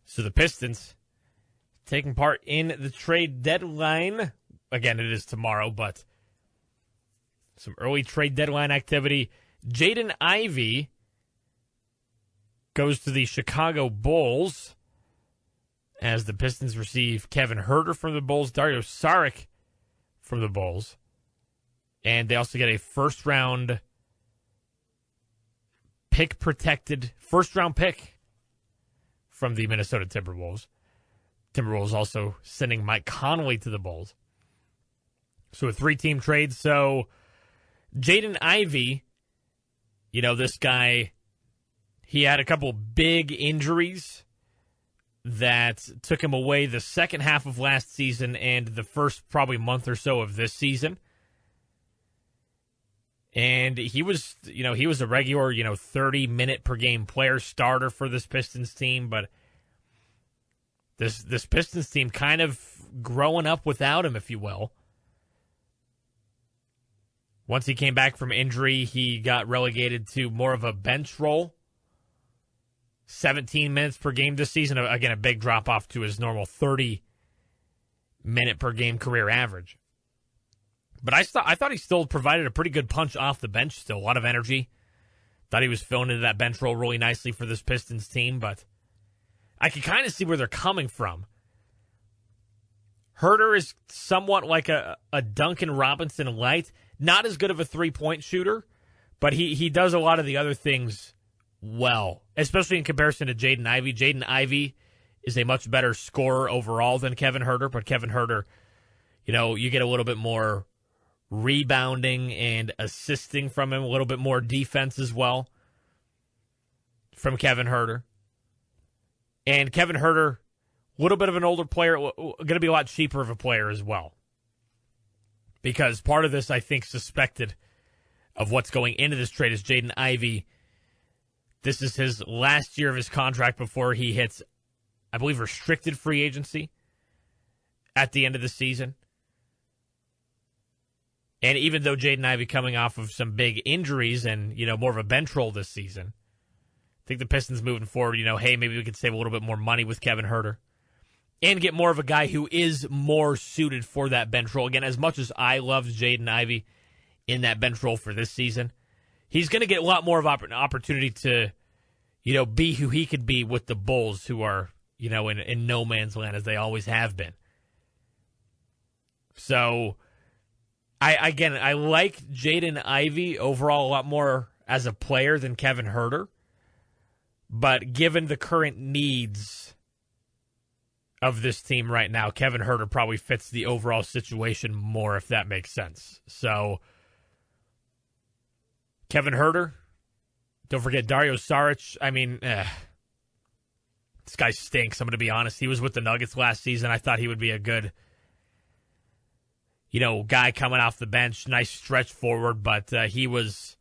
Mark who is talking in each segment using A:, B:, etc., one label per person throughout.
A: So the Pistons taking part in the trade deadline. Again, it is tomorrow, but some early trade deadline activity. Jaden Ivey goes to the Chicago Bulls as the Pistons receive Kevin Heurter from the Bulls, Dario Saric from the Bulls. And they also get a first-round pick from the Minnesota Timberwolves. Timberwolves also sending Mike Conley to the Bulls. So a 3-team trade. So Jaden Ivey, this guy, he had a couple big injuries that took him away the second half of last season and the first probably month or so of this season. And he was a regular, 30-minute per game player starter for this Pistons team, but this Pistons team kind of growing up without him, if you will. Once he came back from injury, he got relegated to more of a bench role. 17 minutes per game this season. Again, a big drop-off to his normal 30-minute per game career average. But I thought he still provided a pretty good punch off the bench still. A lot of energy. Thought he was filling into that bench role really nicely for this Pistons team, but I can kind of see where they're coming from. Heurter is somewhat like a Duncan Robinson Lite. Not as good of a three-point shooter, but he does a lot of the other things well, especially in comparison to Jaden Ivey. Jaden Ivey is a much better scorer overall than Kevin Heurter, but Kevin Heurter, you get a little bit more rebounding and assisting from him, a little bit more defense as well from Kevin Heurter. And Kevin Heurter, a little bit of an older player, going to be a lot cheaper of a player as well. Because part of this, I think, suspected of what's going into this trade is Jaden Ivey. This is his last year of his contract before he hits, I believe, restricted free agency at the end of the season. And even though Jaden Ivey coming off of some big injuries and, more of a bench role this season, I think the Pistons moving forward, hey, maybe we could save a little bit more money with Kevin Heurter and get more of a guy who is more suited for that bench role. Again, as much as I loved Jaden Ivey in that bench role for this season, he's going to get a lot more of an opportunity to, be who he could be with the Bulls, who are, in no man's land as they always have been. So, I like Jaden Ivey overall a lot more as a player than Kevin Heurter. But given the current needs of this team right now, Kevin Heurter probably fits the overall situation more, if that makes sense. So, Kevin Heurter, don't forget Dario Saric. I mean, this guy stinks, I'm going to be honest. He was with the Nuggets last season. I thought he would be a good, guy coming off the bench, nice stretch forward, but he was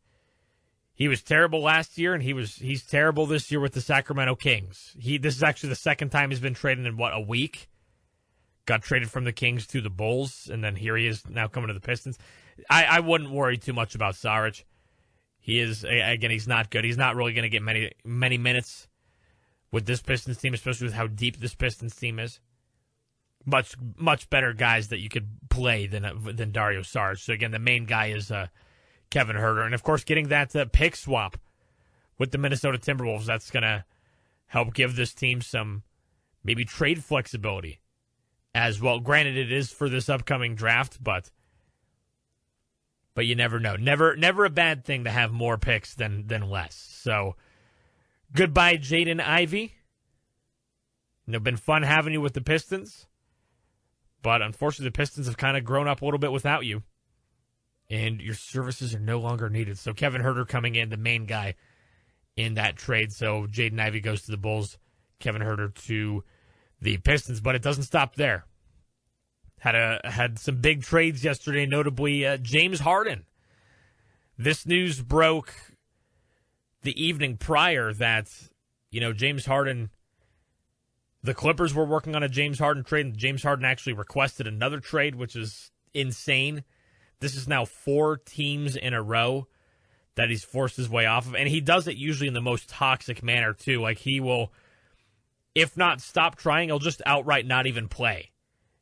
A: terrible last year, and he's terrible this year with the Sacramento Kings. This is actually the second time he's been traded in, a week? Got traded from the Kings to the Bulls, and then here he is now coming to the Pistons. I wouldn't worry too much about Saric. He is, again, he's not good. He's not really going to get many minutes with this Pistons team, especially with how deep this Pistons team is. Much better guys that you could play than Dario Saric. So, again, the main guy is Kevin Heurter. And, of course, getting that pick swap with the Minnesota Timberwolves, that's going to help give this team some maybe trade flexibility as well. Granted, it is for this upcoming draft, but you never know. Never a bad thing to have more picks than less. So, goodbye, Jaden Ivey. Been fun having you with the Pistons. But unfortunately, the Pistons have kind of grown up a little bit without you. And your services are no longer needed. So Kevin Heurter coming in, the main guy in that trade. So Jaden Ivey goes to the Bulls, Kevin Heurter to the Pistons. But it doesn't stop there. Had some big trades yesterday, notably James Harden. This news broke the evening prior that, James Harden, the Clippers were working on a James Harden trade, and James Harden actually requested another trade, which is insane. This is now 4 teams in a row that he's forced his way off of, and he does it usually in the most toxic manner, too. Like, he will if not stop trying, he'll just outright not even play.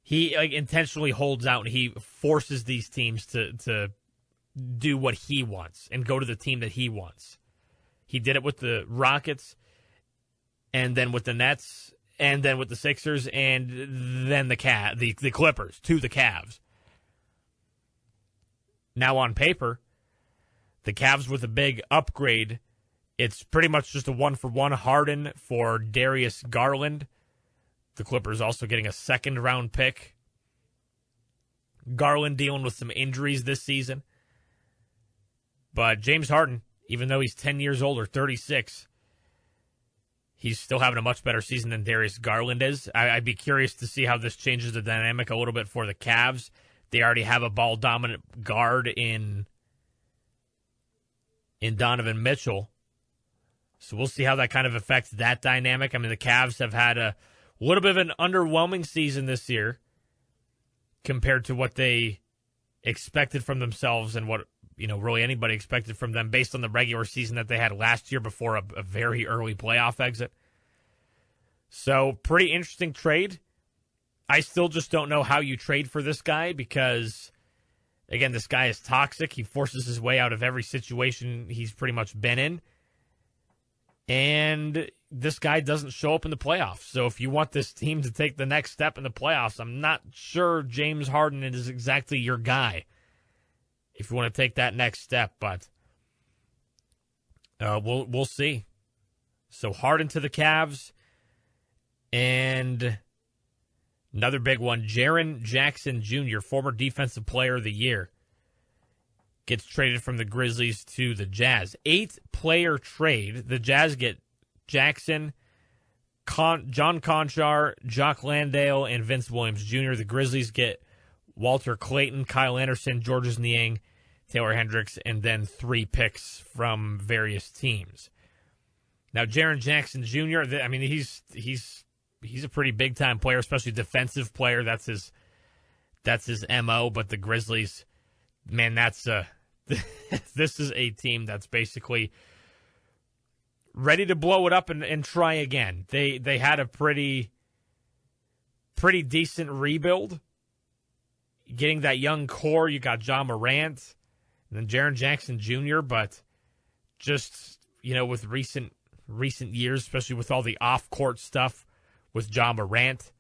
A: He intentionally holds out, and he forces these teams to do what he wants and go to the team that he wants. He did it with the Rockets, and then with the Nets, and then with the Sixers, and then the Clippers to the Cavs. Now on paper, the Cavs with a big upgrade, it's pretty much just a 1-for-1 Harden for Darius Garland. The Clippers also getting a second-round pick. Garland dealing with some injuries this season. But James Harden, even though he's 10 years older, 36, he's still having a much better season than Darius Garland is. I'd be curious to see how this changes the dynamic a little bit for the Cavs. They already have a ball-dominant guard in Donovan Mitchell. So we'll see how that kind of affects that dynamic. I mean, the Cavs have had a little bit of an underwhelming season this year compared to what they expected from themselves and what, really anybody expected from them based on the regular season that they had last year before a very early playoff exit. So, pretty interesting trade. I still just don't know how you trade for this guy because, again, this guy is toxic. He forces his way out of every situation he's pretty much been in. And this guy doesn't show up in the playoffs. So if you want this team to take the next step in the playoffs, I'm not sure James Harden is exactly your guy if you want to take that next step. But we'll see. So Harden to the Cavs. And another big one, Jaren Jackson Jr., former Defensive Player of the Year, gets traded from the Grizzlies to the Jazz. 8-player trade. The Jazz get Jackson, John Conchar, Jock Landale, and Vince Williams Jr. The Grizzlies get Walter Clayton, Kyle Anderson, Georges Niang, Taylor Hendricks, and then 3 picks from various teams. Now, Jaren Jackson Jr., I mean, he's a pretty big-time player, especially defensive player. That's his MO, but the Grizzlies, man, this is a team that's basically ready to blow it up and try again. They had a pretty decent rebuild. Getting that young core, you got Ja Morant and then Jaren Jackson Jr., but just, with recent years, especially with all the off-court stuff with Ja Morant,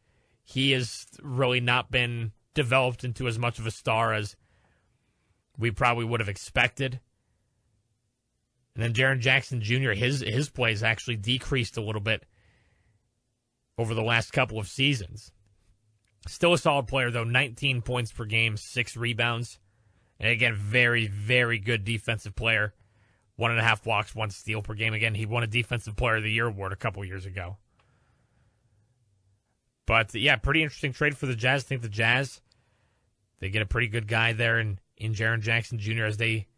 A: he has really not been developed into as much of a star as we probably would have expected. And then Jaren Jackson Jr., his plays actually decreased a little bit over the last couple of seasons. Still a solid player, though. 19 points per game, 6 rebounds. And again, very, very good defensive player. 1.5 blocks, 1 steal per game. Again, he won a Defensive Player of the Year award a couple years ago. But, yeah, pretty interesting trade for the Jazz. I think the Jazz, they get a pretty good guy there in Jaren Jackson Jr. as they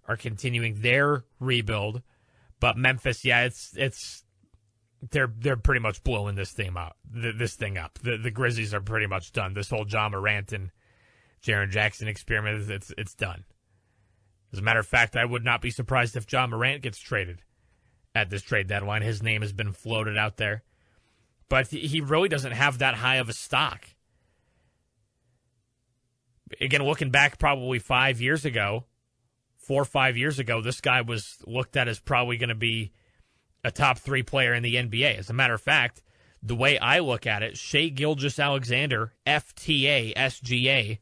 A: are continuing their rebuild. But Memphis, yeah, they're pretty much blowing this thing up. The Grizzlies are pretty much done. This whole Ja Morant and Jaren Jackson experiment, it's done. As a matter of fact, I would not be surprised if Ja Morant gets traded at this trade deadline. His name has been floated out there. But he really doesn't have that high of a stock. Again, looking back probably 5 years ago, 4 or 5 years ago, this guy was looked at as probably going to be a top 3 player in the NBA. As a matter of fact, the way I look at it, Shai Gilgeous-Alexander, FTA, SGA,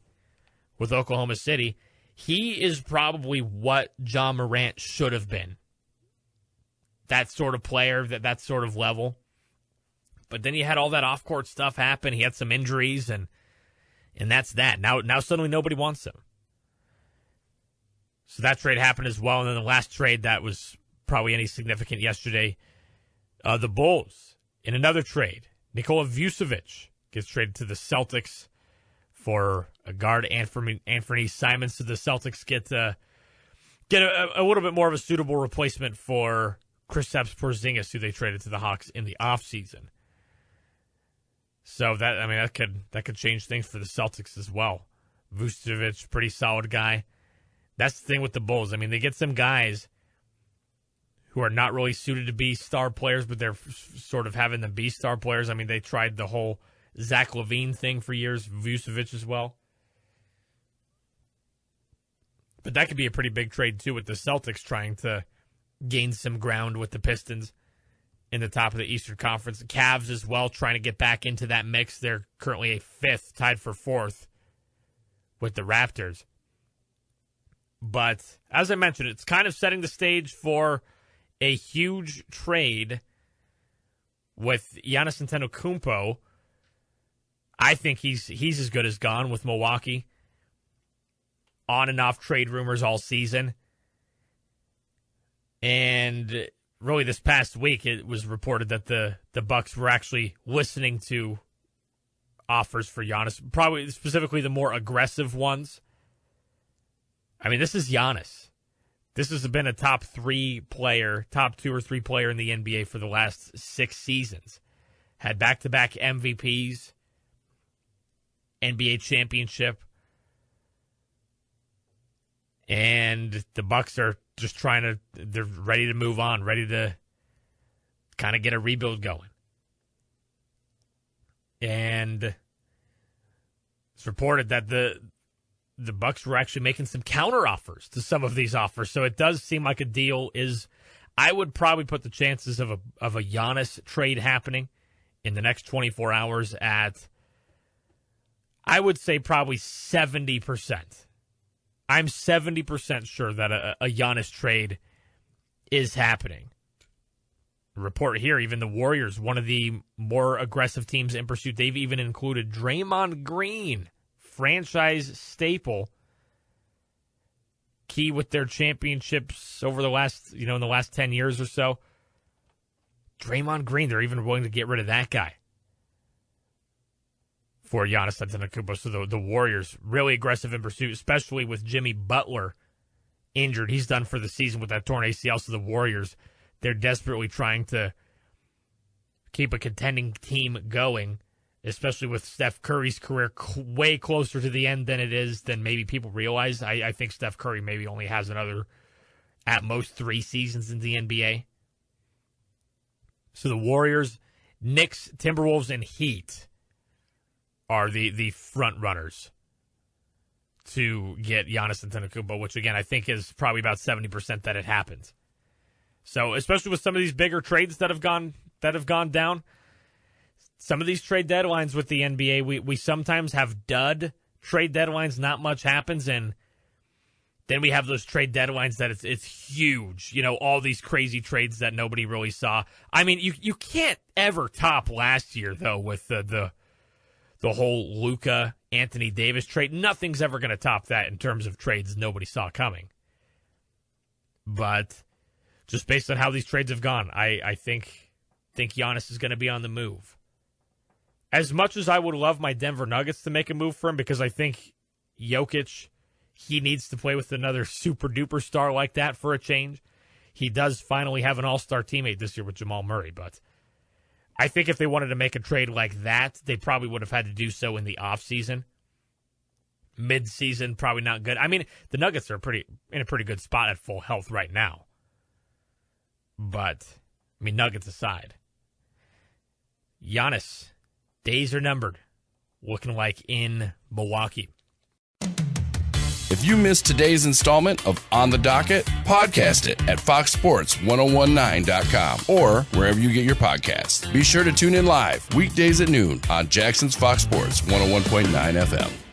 A: with Oklahoma City, he is probably what Ja Morant should have been. That sort of player, that sort of level. But then you had all that off-court stuff happen. He had some injuries, and that's that. Now suddenly nobody wants him. So that trade happened as well. And then the last trade that was probably any significant yesterday, the Bulls, in another trade, Nicola Vucevic gets traded to the Celtics for a guard, Anthony Simons. So the Celtics get a little bit more of a suitable replacement for Kristaps Porzingis, who they traded to the Hawks in the offseason. So that could change things for the Celtics as well. Vucevic, pretty solid guy. That's the thing with the Bulls. I mean, they get some guys who are not really suited to be star players, but they're sort of having them be star players. I mean, they tried the whole Zach LaVine thing for years, Vucevic as well. But that could be a pretty big trade, too, with the Celtics trying to gain some ground with the Pistons in the top of the Eastern Conference. The Cavs as well, trying to get back into that mix. They're currently a 5th, tied for 4th with the Raptors. But as I mentioned, it's kind of setting the stage for a huge trade with Giannis Antetokounmpo. I think he's as good as gone with Milwaukee. On and off trade rumors all season. And really this past week it was reported that the Bucks were actually listening to offers for Giannis, probably specifically the more aggressive ones. I mean, this is Giannis. This has been a top 2 or 3 player in the NBA for the last 6 seasons. Had back-to-back MVPs, NBA championship. And the Bucks are just they're ready to move on, ready to kind of get a rebuild going. And it's reported that the Bucks were actually making some counter offers to some of these offers. So it does seem like a deal is. I would probably put the chances of a Giannis trade happening in the next 24 hours at, I would say, probably 70%. I'm 70% sure that a Giannis trade is happening. Report here, even the Warriors, one of the more aggressive teams in pursuit, they've even included Draymond Green, franchise staple, key with their championships over the last, in the last 10 years or so. Draymond Green, they're even willing to get rid of that guy for Giannis Antetokounmpo. So the Warriors, really aggressive in pursuit, especially with Jimmy Butler injured. He's done for the season with that torn ACL. So the Warriors, they're desperately trying to keep a contending team going, especially with Steph Curry's career way closer to the end than maybe people realize. I think Steph Curry maybe only has another, at most, 3 seasons in the NBA. So the Warriors, Knicks, Timberwolves, and Heat are the front runners to get Giannis Antetokounmpo, which, again, I think is probably about 70% that it happens. So, especially with some of these bigger trades that have gone down, some of these trade deadlines with the NBA, we sometimes have dud trade deadlines, not much happens, and then we have those trade deadlines that it's huge. All these crazy trades that nobody really saw. I mean, you can't ever top last year, though, with the whole Luka, Anthony Davis trade. Nothing's ever going to top that in terms of trades nobody saw coming. But just based on how these trades have gone, I think Giannis is going to be on the move. As much as I would love my Denver Nuggets to make a move for him, because I think Jokic, he needs to play with another super-duper star like that for a change. He does finally have an all-star teammate this year with Jamal Murray, but I think if they wanted to make a trade like that, they probably would have had to do so in the offseason. Mid-season, probably not good. I mean, the Nuggets are in a pretty good spot at full health right now. But, Nuggets aside, Giannis, days are numbered, looking like in Milwaukee.
B: If you missed today's installment of On the Docket, podcast it at foxsports1019.com or wherever you get your podcasts. Be sure to tune in live weekdays at noon on Jackson's Fox Sports 101.9 FM.